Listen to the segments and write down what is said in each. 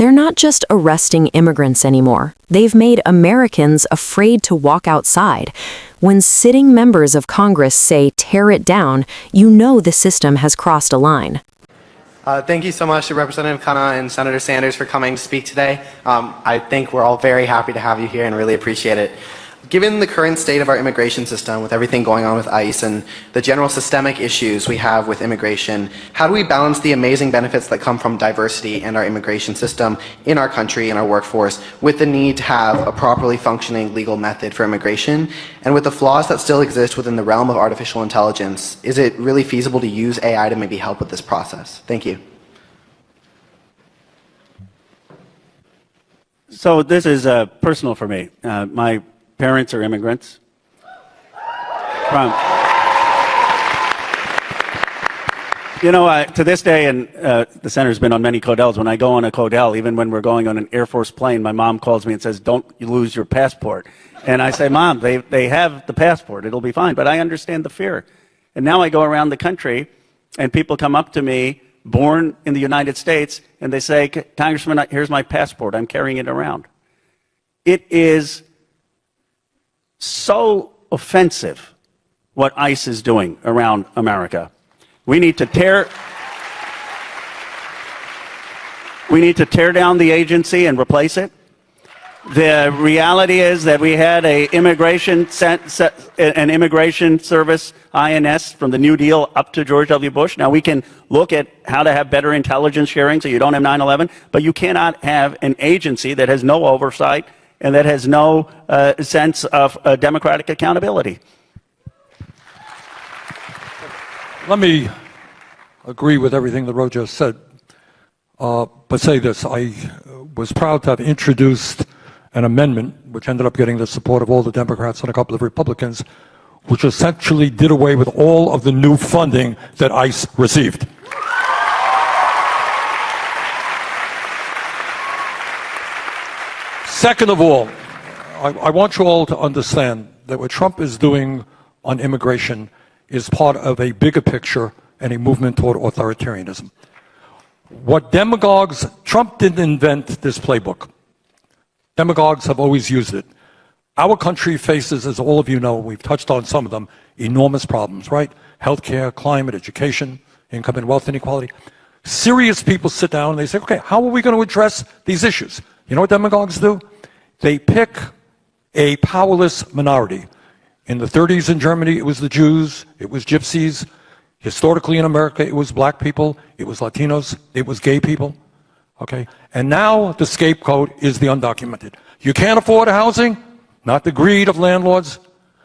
They're not just arresting immigrants anymore. They've made Americans afraid to walk outside. When sitting members of Congress say tear it down, you know the system has crossed a line. Thank you so much to Representative Khanna and Senator Sanders for coming to speak today. I think we're all very happy to have you here and really appreciate it. Given the current state of our immigration system, with everything going on with ICE and the general systemic issues we have with immigration, how do we balance the amazing benefits that come from diversity and our immigration system in our country and our workforce with the need to have a properly functioning legal method for immigration? And with the flaws that still exist within the realm of artificial intelligence, is it really feasible to use AI to maybe help with this process? Thank you. So this is personal for me. My parents are immigrants. To this day, and the Senator's been on many Codels, when I go on a Codel, even when we're going on an Air Force plane, my mom calls me and says, don't you lose your passport. And I say, Mom, they have the passport. It'll be fine. But I understand the fear. And now I go around the country, and people come up to me, born in the United States, and they say, Congressman, here's my passport. I'm carrying it around. It is so offensive what ICE is doing around America. We need to tear down the agency and replace it. The reality is that we had an immigration service, INS, from the New Deal up to George W. Bush. Now we can look at how to have better intelligence sharing so you don't have 9/11, but you cannot have an agency that has no oversight and that has no sense of democratic accountability. Let me agree with everything that Ro just said, but say this. I was proud to have introduced an amendment, which ended up getting the support of all the Democrats and a couple of Republicans, which essentially did away with all of the new funding that ICE received. Second of all, I want you all to understand that what Trump is doing on immigration is part of a bigger picture and a movement toward authoritarianism. What demagogues, Trump didn't invent this playbook. Demagogues have always used it. Our country faces, as all of you know, we've touched on some of them, enormous problems, right? Healthcare, climate, education, income and wealth inequality. Serious people sit down and they say, okay, how are we going to address these issues? You know what demagogues do? They pick a powerless minority. In the 30s in Germany, it was the Jews, it was gypsies. Historically in America, it was black people, it was Latinos, it was gay people. Okay? And now the scapegoat is the undocumented. You can't afford housing? Not the greed of landlords.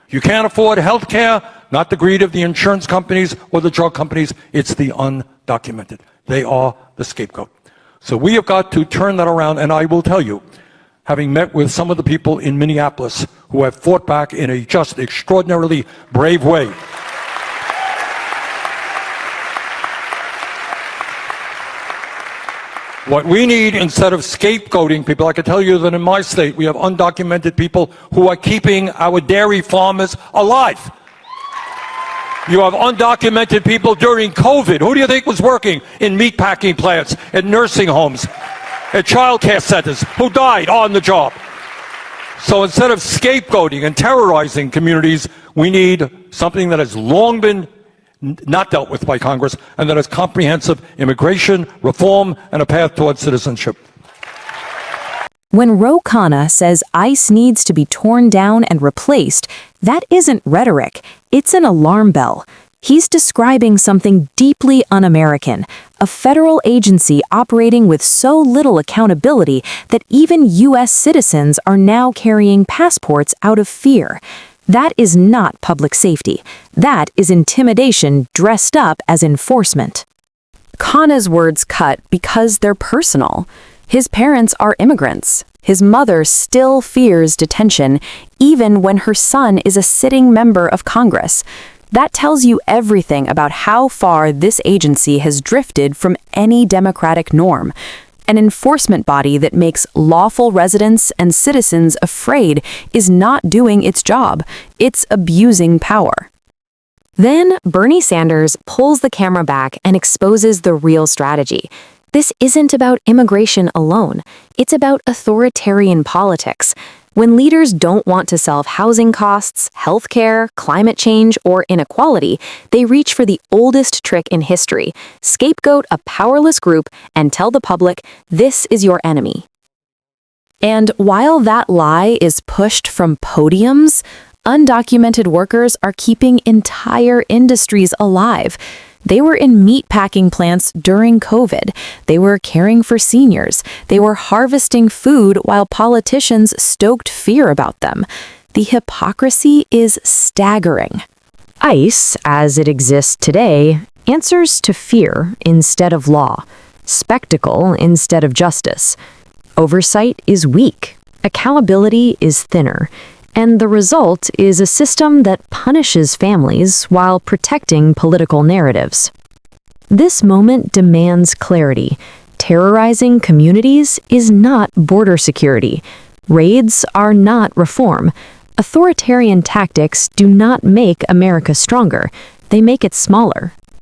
You can't afford health care? Not the greed of the insurance companies or the drug companies. It's the undocumented. They are the scapegoat. So we have got to turn that around, and I will tell you, having met with some of the people in Minneapolis who have fought back in a just extraordinarily brave way. What we need, instead of scapegoating people, I can tell you that in my state we have undocumented people who are keeping our dairy farmers alive. You have undocumented people during COVID. Who do you think was working in meatpacking plants, at nursing homes, at child care centers, who died on the job? So instead of scapegoating and terrorizing communities, we need something that has long been not dealt with by Congress, and that is comprehensive immigration, reform, and a path towards citizenship. When Ro Khanna says ICE needs to be torn down and replaced, that isn't rhetoric, it's an alarm bell. He's describing something deeply un-American, a federal agency operating with so little accountability that even U.S. citizens are now carrying passports out of fear. That is not public safety. That is intimidation dressed up as enforcement. Khanna's words cut because they're personal. His parents are immigrants. His mother still fears detention, even when her son is a sitting member of Congress. That tells you everything about how far this agency has drifted from any democratic norm. An enforcement body that makes lawful residents and citizens afraid is not doing its job. It's abusing power. Then Bernie Sanders pulls the camera back and exposes the real strategy. This isn't about immigration alone. It's about authoritarian politics. When leaders don't want to solve housing costs, healthcare, climate change, or inequality, they reach for the oldest trick in history: scapegoat a powerless group and tell the public, this is your enemy. And while that lie is pushed from podiums, undocumented workers are keeping entire industries alive. They were in meat-packing plants during COVID. They were caring for seniors. They were harvesting food while politicians stoked fear about them. The hypocrisy is staggering. ICE, as it exists today, answers to fear instead of law, spectacle instead of justice. Oversight is weak, accountability is thinner, and the result is a system that punishes families while protecting political narratives. This moment demands clarity. Terrorizing communities is not border security. Raids are not reform. Authoritarian tactics do not make America stronger. They make it smaller.